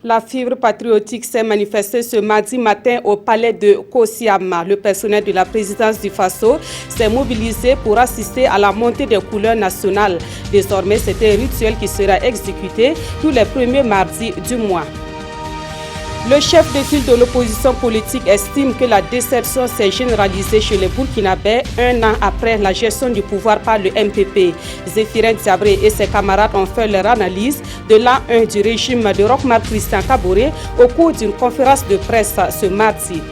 La fibre patriotique s'est manifestée ce mardi matin au palais de Kosiama. Le personnel de la présidence du Faso s'est mobilisé pour assister à la montée des couleurs nationales. Désormais, c'est un rituel qui sera exécuté tous les premiers mardis du mois. Le chef de file de l'opposition politique estime que la déception s'est généralisée chez les Burkinabés un an après la gestion du pouvoir par le MPP. Zéphirin Diabré et ses camarades ont fait leur analyse de l'an 1 du régime de Roch-Marc Christian Kaboré au cours d'une conférence de presse ce mardi.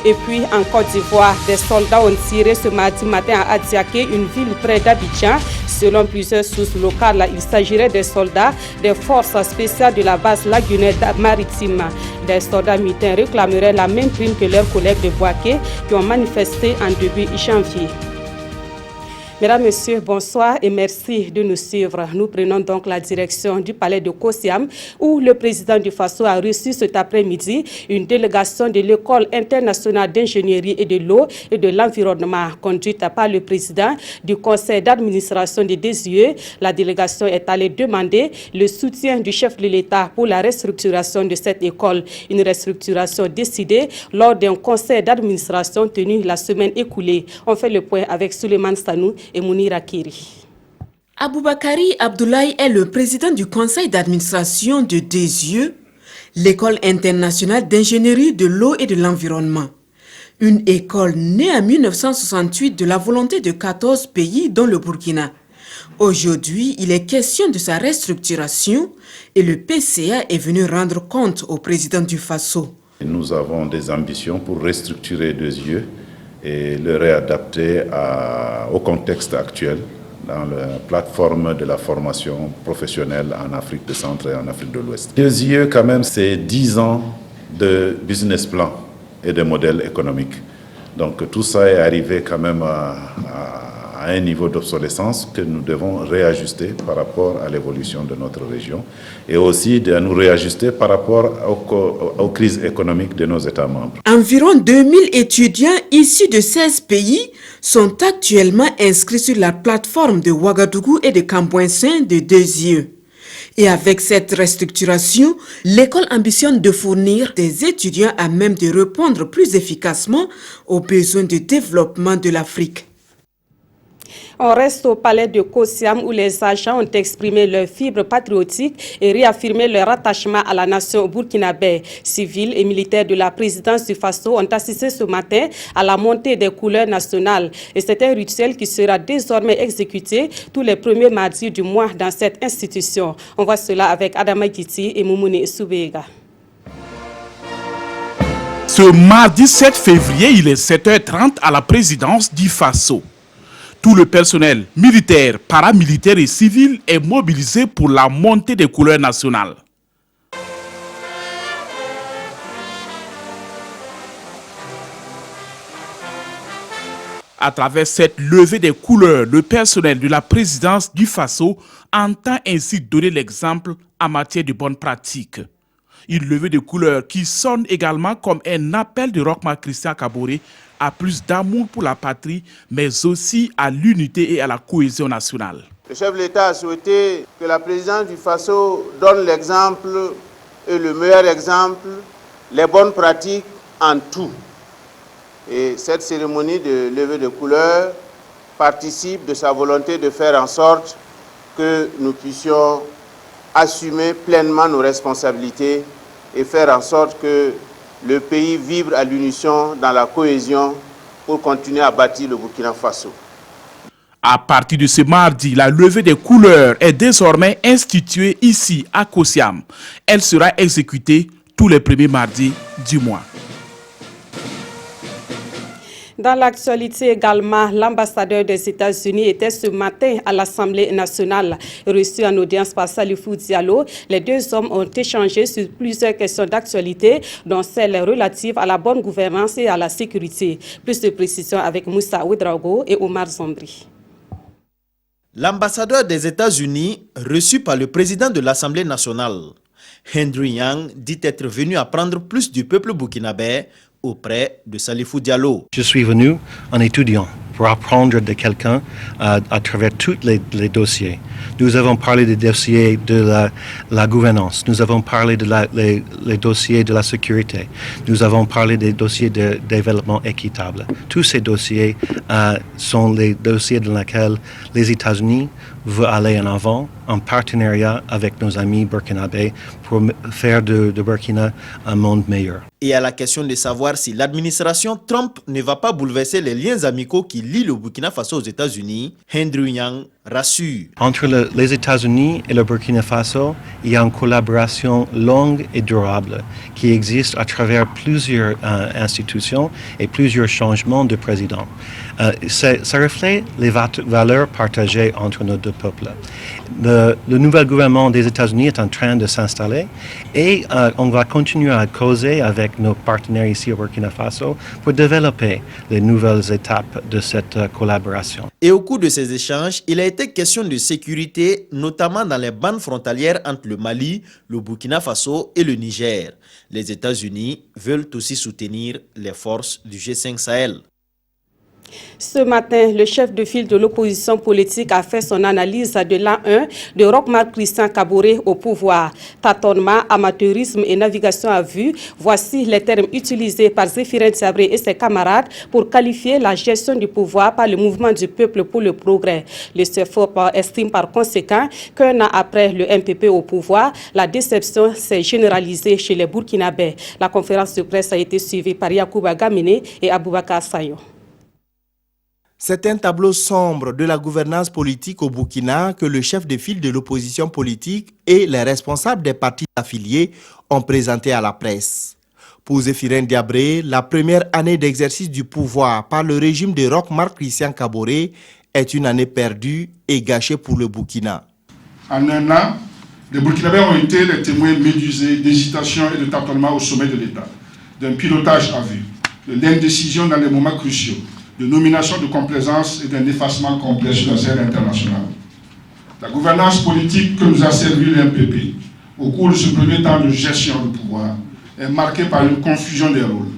Et puis en Côte d'Ivoire, des soldats ont tiré ce mardi matin à Adiaké, une ville près d'Abidjan. Selon plusieurs sources locales, il s'agirait des soldats des forces spéciales de la base lagunaire maritime. Les soldats mutins réclameraient la même prime que leurs collègues de Boaké qui ont manifesté en début janvier. Mesdames, Messieurs, bonsoir et merci de nous suivre. Nous prenons donc la direction du palais de Kosiam où le président du Faso a reçu cet après-midi une délégation de l'École internationale d'ingénierie et de l'eau et de l'environnement conduite par le président du conseil d'administration de DSIE. La délégation est allée demander le soutien du chef de l'État pour la restructuration de cette école. Une restructuration décidée lors d'un conseil d'administration tenu la semaine écoulée. On fait le point avec Souleymane Sanou et Mounira Kiri. Aboubakari Abdoulaye est le président du conseil d'administration de DSIE, l'école internationale d'ingénierie de l'eau et de l'environnement. Une école née en 1968 de la volonté de 14 pays dont le Burkina. Aujourd'hui, il est question de sa restructuration et le PCA est venu rendre compte au président du Faso. Nous avons des ambitions pour restructurer DSIE et le réadapter au contexte actuel dans la plateforme de la formation professionnelle en Afrique du Centre et en Afrique de l'Ouest. DSIE, quand même, c'est 10 ans de business plan et de modèle économique. Donc tout ça est arrivé quand même à un niveau d'obsolescence que nous devons réajuster par rapport à l'évolution de notre région et aussi de nous réajuster par rapport aux crises économiques de nos États membres. Environ 2000 étudiants issus de 16 pays sont actuellement inscrits sur la plateforme de Ouagadougou et de Cambouensin de DSIE. Et avec cette restructuration, l'école ambitionne de fournir des étudiants à même de répondre plus efficacement aux besoins de développement de l'Afrique. On reste au palais de Kosiam où les agents ont exprimé leur fibre patriotique et réaffirmé leur attachement à la nation burkinabé. Civils et militaires de la présidence du Faso ont assisté ce matin à la montée des couleurs nationales. Et c'est un rituel qui sera désormais exécuté tous les premiers mardis du mois dans cette institution. On voit cela avec Adama Giti et Moumouni Soubega. Ce mardi 7 février, il est 7h30 à la présidence du Faso. Tout le personnel militaire, paramilitaire et civil est mobilisé pour la montée des couleurs nationales. À travers cette levée des couleurs, le personnel de la présidence du Faso entend ainsi donner l'exemple en matière de bonnes pratiques. Une levée de couleurs qui sonne également comme un appel de Roch-Marc Christian Kaboré à plus d'amour pour la patrie, mais aussi à l'unité et à la cohésion nationale. Le chef de l'État a souhaité que la présidence du Faso donne l'exemple et le meilleur exemple, les bonnes pratiques en tout. Et cette cérémonie de levée de couleurs participe de sa volonté de faire en sorte que nous puissions assumer pleinement nos responsabilités et faire en sorte que le pays vibre à l'unisson dans la cohésion pour continuer à bâtir le Burkina Faso. À partir de ce mardi, la levée des couleurs est désormais instituée ici à Kosiam. Elle sera exécutée tous les premiers mardis du mois. Dans l'actualité également, l'ambassadeur des États-Unis était ce matin à l'Assemblée nationale. Reçu en audience par Salifou Diallo, les deux hommes ont échangé sur plusieurs questions d'actualité, dont celles relatives à la bonne gouvernance et à la sécurité. Plus de précisions avec Moussa Ouedraogo et Omar Zombri. L'ambassadeur des États-Unis, reçu par le président de l'Assemblée nationale, Henry Yang, dit être venu apprendre plus du peuple burkinabé auprès de Salifou Diallo. Je suis venu en étudiant pour apprendre de quelqu'un à travers tous les dossiers. Nous avons parlé des dossiers de la gouvernance, nous avons parlé les dossiers de la sécurité, nous avons parlé des dossiers de développement équitable. Tous ces dossiers sont les dossiers dans lesquels les États-Unis veulent aller en avant en partenariat avec nos amis burkinabés pour faire de Burkina un monde meilleur. Et à la question de savoir si l'administration Trump ne va pas bouleverser les liens amicaux qui lient le Burkina Faso aux États-Unis, Andrew Yang rassure. Entre les États-Unis et le Burkina Faso, il y a une collaboration longue et durable qui existe à travers plusieurs institutions et plusieurs changements de présidents. Ça reflète les valeurs partagées entre nos deux peuples. Le nouvel gouvernement des États-Unis est en train de s'installer et on va continuer à causer avec nos partenaires ici au Burkina Faso pour développer les nouvelles étapes de cette collaboration. Et au cours de ces échanges, il a été question de sécurité, notamment dans les bandes frontalières entre le Mali, le Burkina Faso et le Niger. Les États-Unis veulent aussi soutenir les forces du G5 Sahel. Ce matin, le chef de file de l'opposition politique a fait son analyse de l'an 1 de Roch-Marc Christian Kaboré au pouvoir. Tâtonnement, amateurisme et navigation à vue, voici les termes utilisés par Zéphirin Diabré et ses camarades pour qualifier la gestion du pouvoir par le mouvement du peuple pour le progrès. Le CFOP estime par conséquent qu'un an après le MPP au pouvoir, la déception s'est généralisée chez les Burkinabés. La conférence de presse a été suivie par Yacouba Gamine et Aboubakar Sayo. C'est un tableau sombre de la gouvernance politique au Burkina que le chef de file de l'opposition politique et les responsables des partis affiliés ont présenté à la presse. Pour Zéphirin Diabré, la première année d'exercice du pouvoir par le régime de Roch-Marc Christian Kaboré est une année perdue et gâchée pour le Burkina. En un an, les Burkinabés ont été les témoins médusés d'hésitation et de tâtonnement au sommet de l'État, d'un pilotage à vue, de l'indécision dans les moments cruciaux, de nomination de complaisance et d'un effacement complet sur la scène internationale. La gouvernance politique que nous a servi le MPP au cours de ce premier temps de gestion du pouvoir est marquée par une confusion des rôles,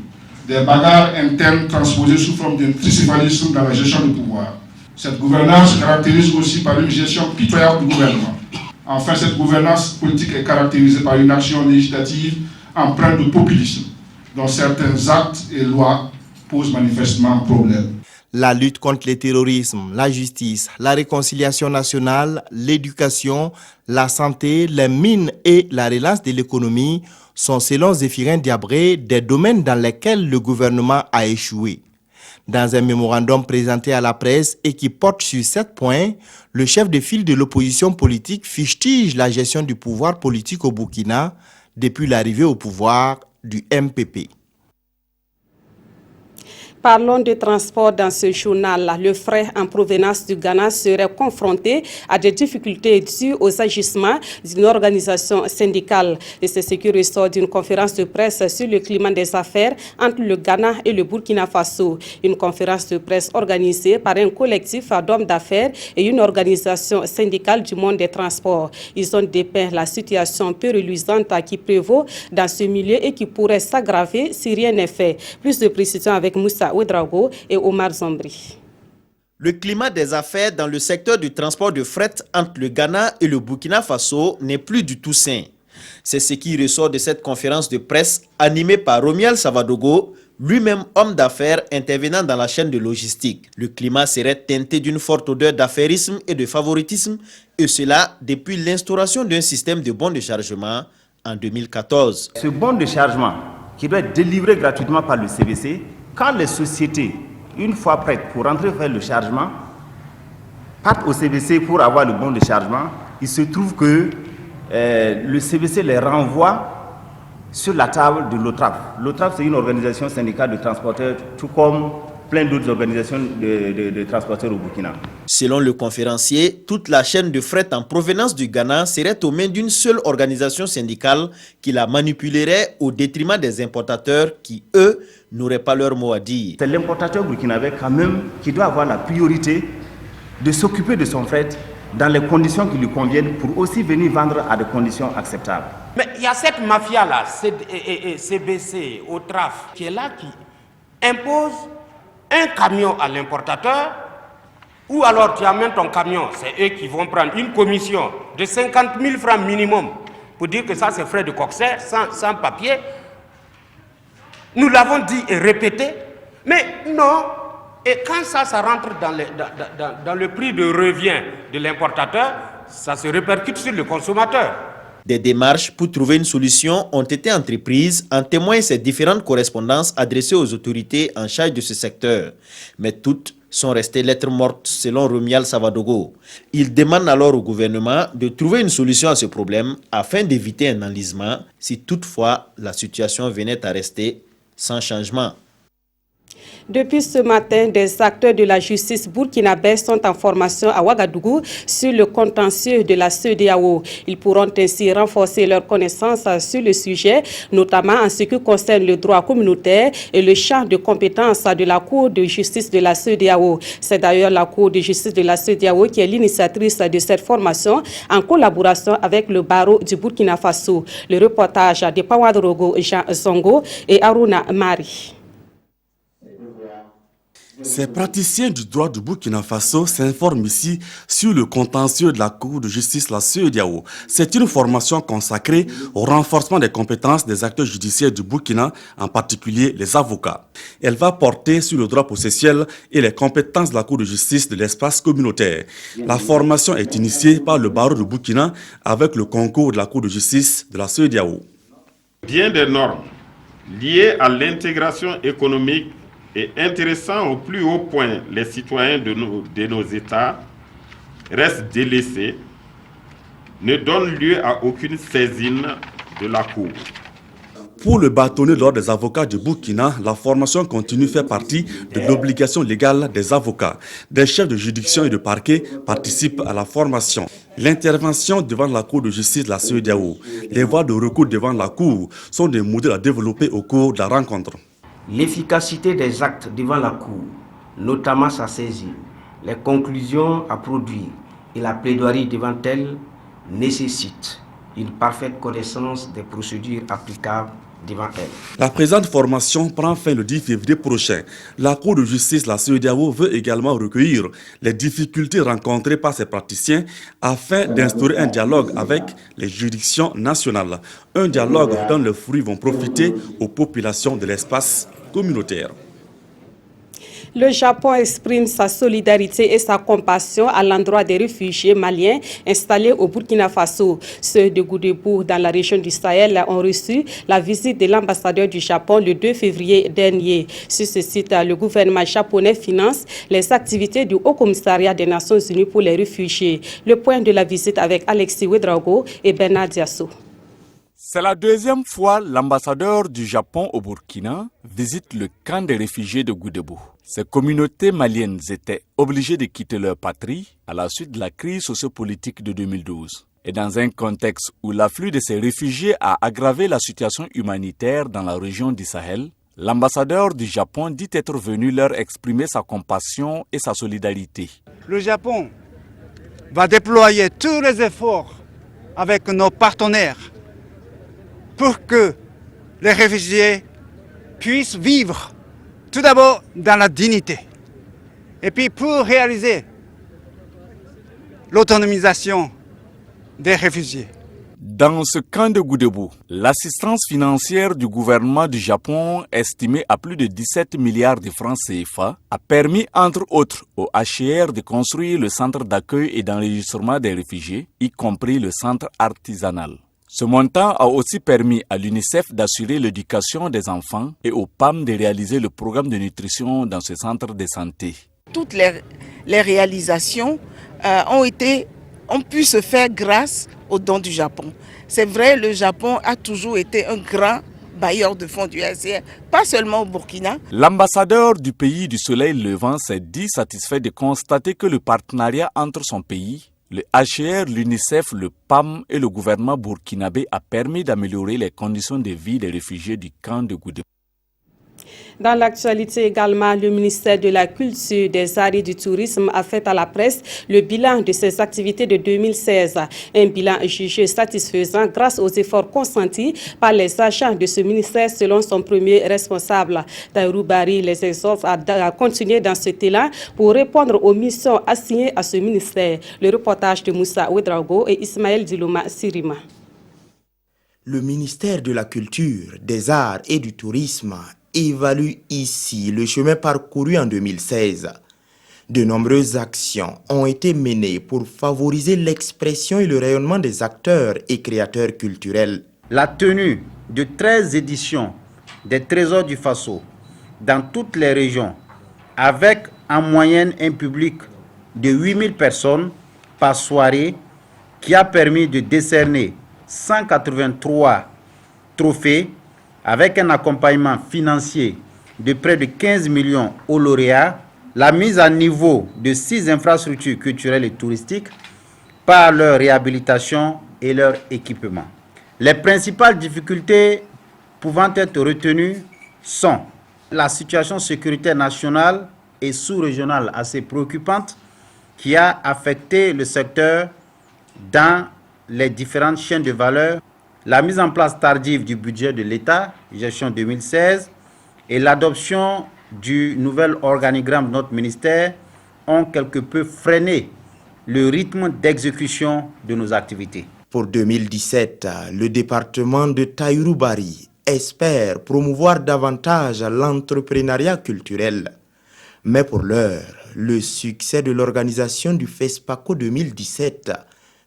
des bagarres internes transposées sous forme d'un tricéphalisme dans la gestion du pouvoir. Cette gouvernance se caractérise aussi par une gestion pitoyable du gouvernement. Enfin, cette gouvernance politique est caractérisée par une action législative empreinte de populisme, dont certains actes et lois pose manifestement problème. La lutte contre le terrorisme, la justice, la réconciliation nationale, l'éducation, la santé, les mines et la relance de l'économie sont, selon Zéphirin Diabré, des domaines dans lesquels le gouvernement a échoué. Dans un mémorandum présenté à la presse et qui porte sur 7 points, le chef de file de l'opposition politique fustige la gestion du pouvoir politique au Burkina depuis l'arrivée au pouvoir du MPP. Parlons de transport dans ce journal. Le fret en provenance du Ghana serait confronté à des difficultés dues aux agissements d'une organisation syndicale. Et c'est ce qui ressort d'une conférence de presse sur le climat des affaires entre le Ghana et le Burkina Faso. Une conférence de presse organisée par un collectif d'hommes d'affaires et une organisation syndicale du monde des transports. Ils ont dépeint la situation peu reluisante qui prévaut dans ce milieu et qui pourrait s'aggraver si rien n'est fait. Plus de précisions avec Moussa Ouedraogo et Omar Zombri. Le climat des affaires dans le secteur du transport de fret entre le Ghana et le Burkina Faso n'est plus du tout sain. C'est ce qui ressort de cette conférence de presse animée par Romuald Savadogo, lui-même homme d'affaires intervenant dans la chaîne de logistique. Le climat serait teinté d'une forte odeur d'affairisme et de favoritisme, et cela depuis l'instauration d'un système de bons de chargement en 2014. Ce bon de chargement qui doit être délivré gratuitement par le CBC, quand les sociétés, une fois prêtes pour rentrer faire le chargement, partent au CBC pour avoir le bon de chargement, il se trouve que le CBC les renvoie sur la table de l'OTRAF. L'OTRAF, c'est une organisation syndicale de transporteurs, tout comme plein d'autres organisations de transporteurs au Burkina. Selon le conférencier, toute la chaîne de fret en provenance du Ghana serait aux mains d'une seule organisation syndicale qui la manipulerait au détriment des importateurs qui, eux, n'auraient pas leur mot à dire. C'est l'importateur burkinabé quand même qui doit avoir la priorité de s'occuper de son fret dans les conditions qui lui conviennent pour aussi venir vendre à des conditions acceptables. Mais il y a cette mafia-là, CBC, OTRAF, qui est là, qui impose un camion à l'importateur, ou alors tu amènes ton camion, c'est eux qui vont prendre une commission de 50 000 francs minimum pour dire que ça c'est frais de coxer, sans papier. Nous l'avons dit et répété, mais non. Et quand ça rentre dans le prix de revient de l'importateur, ça se répercute sur le consommateur. Des démarches pour trouver une solution ont été entreprises, en témoignent ces différentes correspondances adressées aux autorités en charge de ce secteur. Mais toutes sont restées lettres mortes selon Romuald Savadogo. Il demande alors au gouvernement de trouver une solution à ce problème afin d'éviter un enlisement si toutefois la situation venait à rester sans changement. Depuis ce matin, des acteurs de la justice burkinabé sont en formation à Ouagadougou sur le contentieux de la CEDEAO. Ils pourront ainsi renforcer leurs connaissances sur le sujet, notamment en ce qui concerne le droit communautaire et le champ de compétences de la Cour de justice de la CEDEAO. C'est d'ailleurs la Cour de justice de la CEDEAO qui est l'initiatrice de cette formation en collaboration avec le barreau du Burkina Faso. Le reportage de Pawadrogo Jean Zongo et Aruna Mari. Ces praticiens du droit du Burkina Faso s'informent ici sur le contentieux de la Cour de justice, la CEDEAO. C'est une formation consacrée au renforcement des compétences des acteurs judiciaires du Burkina, en particulier les avocats. Elle va porter sur le droit processuel et les compétences de la Cour de justice de l'espace communautaire. La formation est initiée par le barreau du Burkina avec le concours de la Cour de justice de la CEDEAO. Bien des normes liées à l'intégration économique et intéressant au plus haut point les citoyens de nos États restent délaissés, ne donnent lieu à aucune saisine de la Cour. Pour le bâtonnier de l'ordre des avocats du Burkina, la formation continue fait partie de l'obligation légale des avocats. Des chefs de juridiction et de parquet participent à la formation. L'intervention devant la Cour de justice de la CEDEAO, les voies de recours devant la Cour sont des modèles à développer au cours de la rencontre. L'efficacité des actes devant la Cour, notamment sa saisie, les conclusions à produire et la plaidoirie devant elle nécessitent une parfaite connaissance des procédures applicables devant elle. La présente formation prend fin le 10 février prochain. La Cour de justice, la CEDEAO, veut également recueillir les difficultés rencontrées par ces praticiens afin d'instaurer un dialogue avec les juridictions nationales. Un dialogue dont les fruits vont profiter aux populations de l'espace communautaire. Le Japon exprime sa solidarité et sa compassion à l'endroit des réfugiés maliens installés au Burkina Faso. Ceux de Goudébou dans la région du Sahel ont reçu la visite de l'ambassadeur du Japon le 2 février dernier. Sur ce site, le gouvernement japonais finance les activités du Haut-Commissariat des Nations Unies pour les réfugiés. Le point de la visite avec Alexis Ouedraogo et Bernard Diasso. C'est la deuxième fois l'ambassadeur du Japon au Burkina visite le camp des réfugiés de Goudébou. Ces communautés maliennes étaient obligées de quitter leur patrie à la suite de la crise sociopolitique de 2012. Et dans un contexte où l'afflux de ces réfugiés a aggravé la situation humanitaire dans la région du Sahel, l'ambassadeur du Japon dit être venu leur exprimer sa compassion et sa solidarité. Le Japon va déployer tous les efforts avec nos partenaires pour que les réfugiés puissent vivre tout d'abord dans la dignité et puis pour réaliser l'autonomisation des réfugiés. Dans ce camp de Goudébou, l'assistance financière du gouvernement du Japon, estimée à plus de 17 milliards de francs CFA, a permis entre autres au HCR de construire le centre d'accueil et d'enregistrement des réfugiés, y compris le centre artisanal. Ce montant a aussi permis à l'UNICEF d'assurer l'éducation des enfants et au PAM de réaliser le programme de nutrition dans ce centre de santé. Toutes les réalisations ont pu se faire grâce aux dons du Japon. C'est vrai, le Japon a toujours été un grand bailleur de fonds du HCR, pas seulement au Burkina. L'ambassadeur du pays du soleil levant s'est dit satisfait de constater que le partenariat entre son pays, le HCR, l'UNICEF, le PAM et le gouvernement burkinabé a permis d'améliorer les conditions de vie des réfugiés du camp de Goudébou. Dans l'actualité également, le ministère de la Culture, des Arts et du Tourisme a fait à la presse le bilan de ses activités de 2016. Un bilan jugé satisfaisant grâce aux efforts consentis par les agents de ce ministère selon son premier responsable. Tahirou Bari les exhorte à continuer dans cet élan pour répondre aux missions assignées à ce ministère. Le reportage de Moussa Ouedraogo et Ismaël Dilouma Sirima. Le ministère de la Culture, des Arts et du Tourisme évalue ici le chemin parcouru en 2016. De nombreuses actions ont été menées pour favoriser l'expression et le rayonnement des acteurs et créateurs culturels. La tenue de 13 éditions des Trésors du Faso dans toutes les régions, avec en moyenne un public de 8000 personnes par soirée, qui a permis de décerner 183 trophées avec un accompagnement financier de près de 15 millions aux lauréats, la mise à niveau de 6 infrastructures culturelles et touristiques par leur réhabilitation et leur équipement. Les principales difficultés pouvant être retenues sont la situation sécuritaire nationale et sous-régionale assez préoccupante qui a affecté le secteur dans les différentes chaînes de valeur, la mise en place tardive du budget de l'État, gestion 2016, et l'adoption du nouvel organigramme de notre ministère ont quelque peu freiné le rythme d'exécution de nos activités. Pour 2017, le département de Tahirou Bari espère promouvoir davantage l'entrepreneuriat culturel. Mais pour l'heure, le succès de l'organisation du FESPACO 2017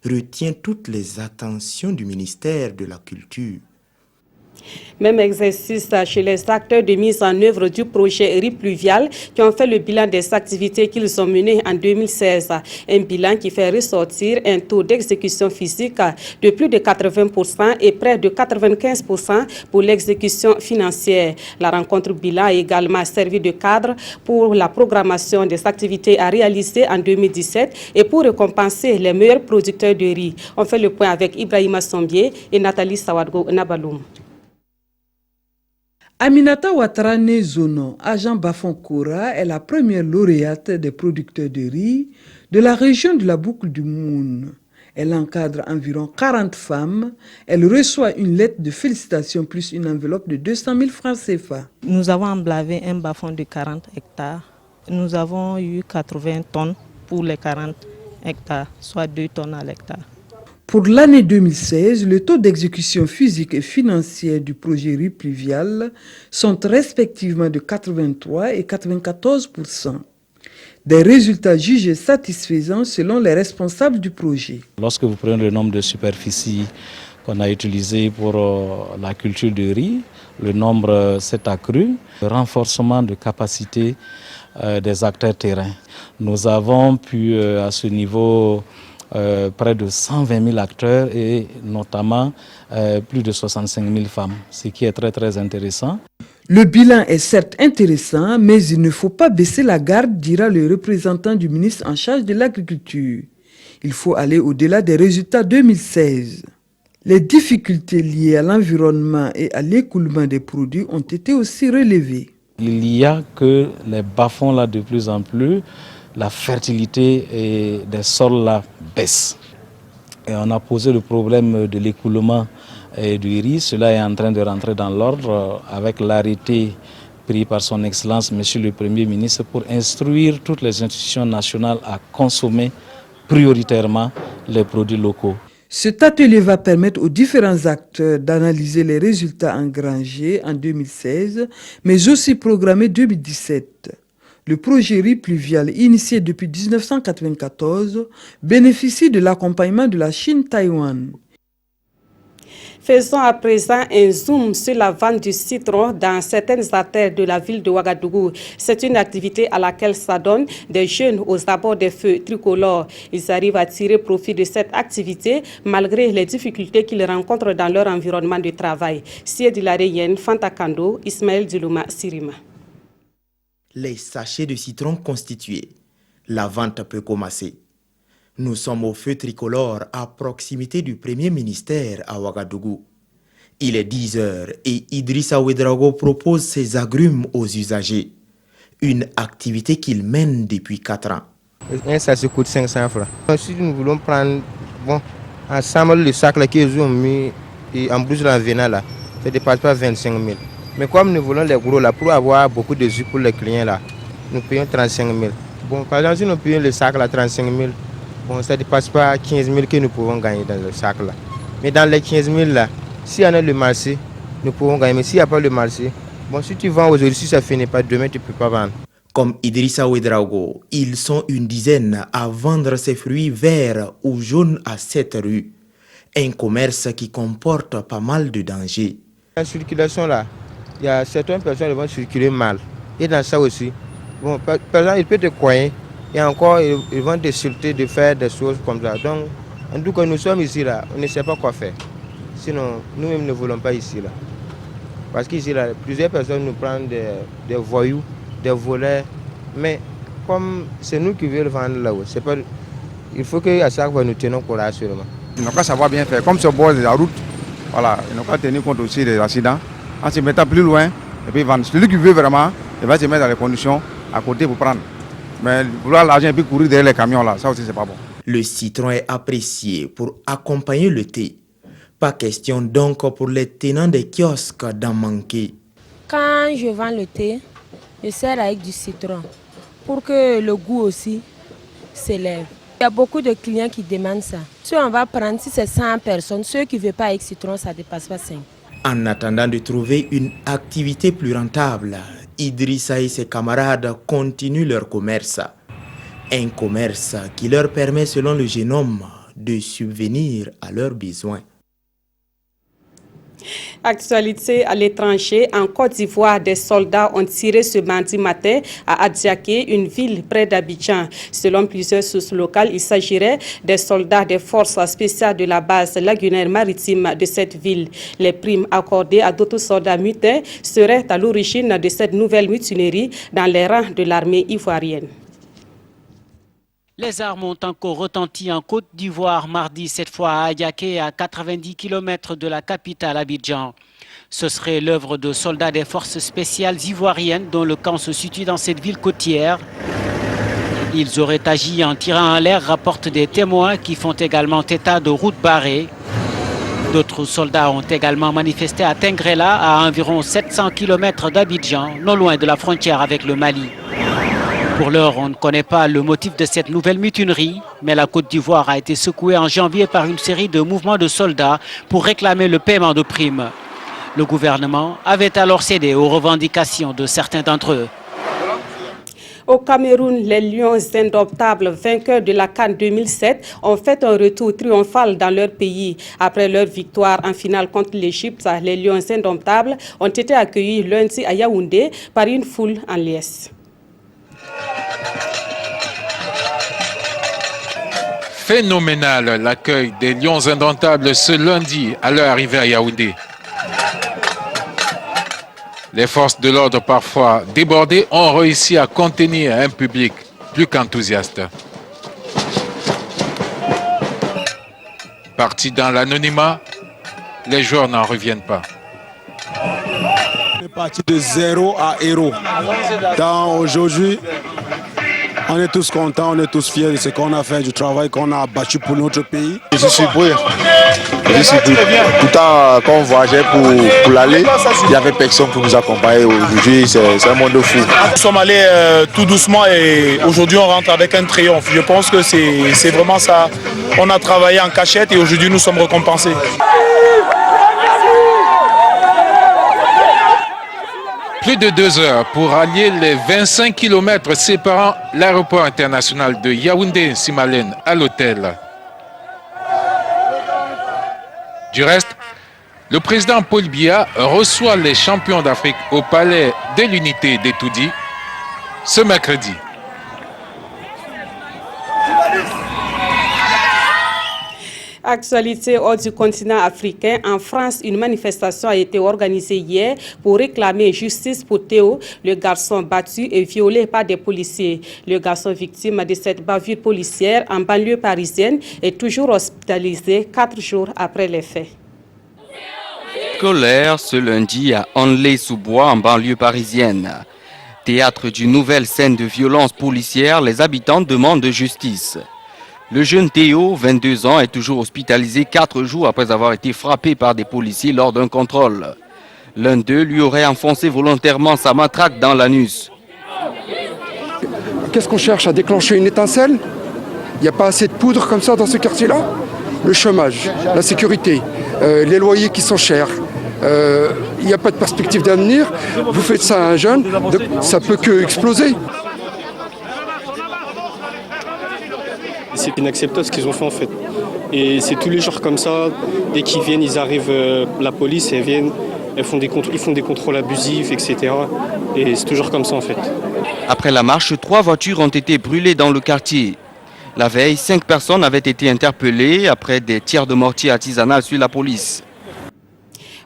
retient toutes les attentions du ministère de la Culture. Même exercice chez les acteurs de mise en œuvre du projet riz pluvial qui ont fait le bilan des activités qu'ils ont menées en 2016. Un bilan qui fait ressortir un taux d'exécution physique de plus de 80% et près de 95% pour l'exécution financière. La rencontre bilan a également servi de cadre pour la programmation des activités à réaliser en 2017 et pour récompenser les meilleurs producteurs de riz. On fait le point avec Ibrahima Sombier et Nathalie Sawadgo Nabaloum. Aminata Ouattara Zono, agent Bafonkora, est la première lauréate des producteurs de riz de la région de la Boucle du Moun. Elle encadre environ 40 femmes. Elle reçoit une lettre de félicitations plus une enveloppe de 200 000 francs CFA. Nous avons emblavé un bas-fond de 40 hectares. Nous avons eu 80 tonnes pour les 40 hectares, soit 2 tonnes à l'hectare. Pour l'année 2016, le taux d'exécution physique et financière du projet riz pluvial sont respectivement de 83 et 94%. Des résultats jugés satisfaisants selon les responsables du projet. Lorsque vous prenez le nombre de superficies qu'on a utilisées pour la culture de riz, le nombre s'est accru. Le renforcement de capacité des acteurs terrains. Nous avons pu à ce niveau près de 120 000 acteurs et notamment plus de 65 000 femmes, ce qui est très intéressant. Le bilan est certes intéressant, mais il ne faut pas baisser la garde, dira le représentant du ministre en charge de l'agriculture. Il faut aller au-delà des résultats 2016. Les difficultés liées à l'environnement et à l'écoulement des produits ont été aussi relevées. Il y a que les bas-fonds là de plus en plus, la fertilité des sols là baisse. Et on a posé le problème de l'écoulement du riz. Cela est en train de rentrer dans l'ordre avec l'arrêté pris par son Excellence, Monsieur le Premier ministre, pour instruire toutes les institutions nationales à consommer prioritairement les produits locaux. Cet atelier va permettre aux différents acteurs d'analyser les résultats engrangés en 2016, mais aussi programmés 2017. Le projet riz pluvial, initié depuis 1994, bénéficie de l'accompagnement de la Chine-Taïwan. Faisons à présent un zoom sur la vente du citron dans certaines artères de la ville de Ouagadougou. C'est une activité à laquelle s'adonnent des jeunes aux abords des feux tricolores. Ils arrivent à tirer profit de cette activité malgré les difficultés qu'ils rencontrent dans leur environnement de travail. Siedi Lareyen, Fanta Kando, Ismaël Dilouma Sirima. Les sachets de citron constitués. La vente peut commencer. Nous sommes au feu tricolore à proximité du premier ministère à Ouagadougou. Il est 10 heures et Idrissa Ouedraogo propose ses agrumes aux usagers. Une activité qu'il mène depuis 4 ans. Ça se coûte 500 francs. Si nous voulons prendre ensemble le sac qu'ils ont mis et en plus la véna là, ça ne dépasse pas 25 000. Mais comme nous voulons les gros là, pour avoir beaucoup de jus pour les clients là, nous payons 35 000. Bon, par exemple, si nous payons le sac là 35 000, bon, ça ne dépasse pas 15 000 que nous pouvons gagner dans le sac là. Mais dans les 15 000 là, s'il y en a le marché, nous pouvons gagner. Mais s'il n'y a pas le marché, bon, si tu vends aujourd'hui, si ça ne finit pas demain, tu ne peux pas vendre. Comme Idrissa Ouedraogo, ils sont une dizaine à vendre ces fruits verts ou jaunes à cette rue. Un commerce qui comporte pas mal de dangers. La circulation là, il y a certaines personnes qui vont circuler mal. Et dans ça aussi, bon, par exemple, il peut te coincer et encore ils vont t'insulter de faire des choses comme ça. Donc, en tout cas, nous sommes ici là, on ne sait pas quoi faire. Sinon, nous-mêmes ne voulons pas ici là. Parce qu'ici là, plusieurs personnes nous prennent des voyous, des voleurs. Mais comme c'est nous qui veulent vendre là-haut, il faut qu'à chaque fois nous tenions courage seulement. Ils n'ont qu'à savoir bien faire. Comme ce bord de la route, voilà, ils n'ont qu'à tenir compte aussi des accidents. En se mettant plus loin, et puis vendre. Celui qui veut vraiment, il va se mettre dans les conditions à côté pour prendre. Mais vouloir l'argent et puis courir derrière les camions là, ça aussi c'est pas bon. Le citron est apprécié pour accompagner le thé. Pas question donc pour les tenants des kiosques d'en manquer. Quand je vends le thé, je sers avec du citron pour que le goût aussi s'élève. Il y a beaucoup de clients qui demandent ça. Si on va prendre, si c'est 100 personnes, ceux qui ne veulent pas avec citron, ça ne dépasse pas 5. En attendant de trouver une activité plus rentable, Idrissa et ses camarades continuent leur commerce. Un commerce qui leur permet, selon le jeune homme, de subvenir à leurs besoins. Actualité à l'étranger, en Côte d'Ivoire, des soldats ont tiré ce mardi matin à Adiaké, une ville près d'Abidjan. Selon plusieurs sources locales, il s'agirait des soldats des forces spéciales de la base lagunaire maritime de cette ville. Les primes accordées à d'autres soldats mutins seraient à l'origine de cette nouvelle mutinerie dans les rangs de l'armée ivoirienne. Les armes ont encore retenti en Côte d'Ivoire mardi, cette fois à Adiaké, à 90 km de la capitale Abidjan. Ce serait l'œuvre de soldats des forces spéciales ivoiriennes dont le camp se situe dans cette ville côtière. Ils auraient agi en tirant en l'air, rapportent des témoins qui font également état de routes barrées. D'autres soldats ont également manifesté à Tengrela, à environ 700 km d'Abidjan, non loin de la frontière avec le Mali. Pour l'heure, on ne connaît pas le motif de cette nouvelle mutinerie, mais la Côte d'Ivoire a été secouée en janvier par une série de mouvements de soldats pour réclamer le paiement de primes. Le gouvernement avait alors cédé aux revendications de certains d'entre eux. Au Cameroun, les Lions indomptables, vainqueurs de la CAN 2007, ont fait un retour triomphal dans leur pays. Après leur victoire en finale contre l'Égypte, les Lions indomptables ont été accueillis lundi à Yaoundé par une foule en liesse. Phénoménal l'accueil des Lions indomptables ce lundi à leur arrivée à Yaoundé. Les forces de l'ordre, parfois débordées, ont réussi à contenir un public plus qu'enthousiaste. Partis dans l'anonymat, les joueurs n'en reviennent pas. On est parti de 0 à héros. Aujourd'hui, on est tous contents, on est tous fiers de ce qu'on a fait, du travail qu'on a abattu pour notre pays. Je suis surpris. Pourtant, quand on voyageait pour l'aller, il n'y avait personne pour nous accompagner. Aujourd'hui, c'est un monde fou. Nous sommes allés tout doucement et aujourd'hui on rentre avec un triomphe. Je pense que c'est vraiment ça. On a travaillé en cachette et aujourd'hui nous sommes récompensés. Plus de 2 heures pour allier les 25 km séparant l'aéroport international de Yaoundé-Simalène à l'hôtel. Du reste, le président Paul Biya reçoit les champions d'Afrique au palais de l'unité d'Etoudi ce mercredi. Actualité hors du continent africain. En France, une manifestation a été organisée hier pour réclamer justice pour Théo, le garçon battu et violé par des policiers. Le garçon victime de cette bavure policière en banlieue parisienne est toujours hospitalisé 4 jours après les faits. Colère ce lundi à Onlay-sous-Bois en banlieue parisienne. Théâtre d'une nouvelle scène de violence policière, les habitants demandent justice. Le jeune Théo, 22 ans, est toujours hospitalisé 4 jours après avoir été frappé par des policiers lors d'un contrôle. L'un d'eux lui aurait enfoncé volontairement sa matraque dans l'anus. Qu'est-ce qu'on cherche? À déclencher une étincelle? Il n'y a pas assez de poudre comme ça dans ce quartier-là? Le chômage, la sécurité, les loyers qui sont chers. Il n'y a pas de perspective d'avenir. Vous faites ça à un jeune, ça peut que exploser. C'est inacceptable ce qu'ils ont fait en fait. Et c'est tous les jours comme ça. Dès qu'ils viennent, ils arrivent, la police, elles viennent, ils font des contrôles abusifs, etc. Et c'est toujours comme ça en fait. Après la marche, 3 voitures ont été brûlées dans le quartier. La veille, 5 personnes avaient été interpellées après des tirs de mortier artisanal sur la police.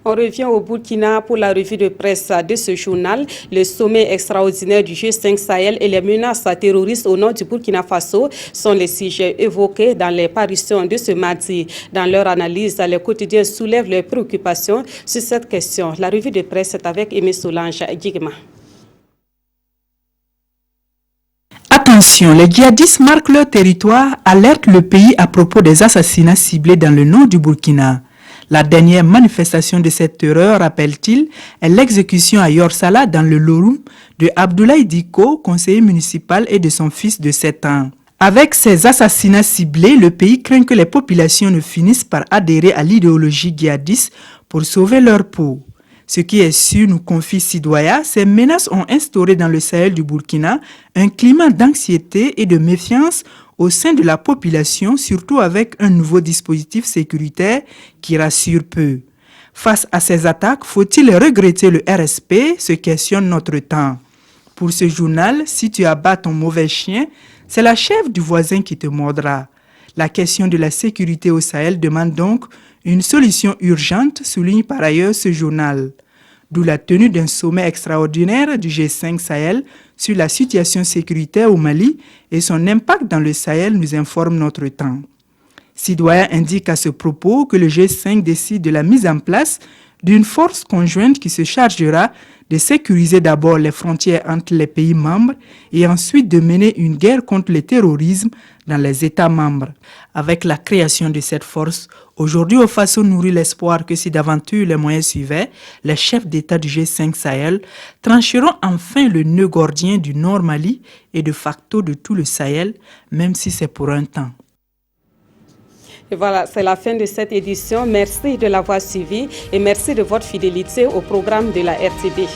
On revient au Burkina pour la revue de presse de ce journal. Le sommet extraordinaire du G5 Sahel et les menaces terroristes au nord du Burkina Faso sont les sujets évoqués dans les parutions de ce mardi. Dans leur analyse, les quotidiens soulèvent leurs préoccupations sur cette question. La revue de presse est avec Aimé Solange Guigma. Attention, les djihadistes marquent leur territoire, alertent le pays à propos des assassinats ciblés dans le nord du Burkina. La dernière manifestation de cette terreur, rappelle-t-il, est l'exécution à Yorsala dans le Lorum de Abdoulaye Diko, conseiller municipal, et de son fils de 7 ans. Avec ces assassinats ciblés, le pays craint que les populations ne finissent par adhérer à l'idéologie djihadiste pour sauver leur peau. Ce qui est sûr, nous confie Sidoya, ces menaces ont instauré dans le Sahel du Burkina un climat d'anxiété et de méfiance au sein de la population, surtout avec un nouveau dispositif sécuritaire qui rassure peu. Face à ces attaques, faut-il regretter le RSP, se questionne notre temps. Pour ce journal, si tu abats ton mauvais chien, c'est la chèvre du voisin qui te mordra. La question de la sécurité au Sahel demande donc une solution urgente, souligne par ailleurs ce journal. D'où la tenue d'un sommet extraordinaire du G5 Sahel sur la situation sécuritaire au Mali et son impact dans le Sahel, nous informe notre temps. Sidoya indique à ce propos que le G5 décide de la mise en place d'une force conjointe qui se chargera de sécuriser d'abord les frontières entre les pays membres et ensuite de mener une guerre contre le terrorisme dans les États membres. Avec la création de cette force, aujourd'hui au Faso nourrit l'espoir que si d'aventure les moyens suivaient, les chefs d'État du G5 Sahel trancheront enfin le nœud gordien du Nord Mali et de facto de tout le Sahel, même si c'est pour un temps. Et voilà, c'est la fin de cette édition. Merci de l'avoir suivi et merci de votre fidélité au programme de la RTB.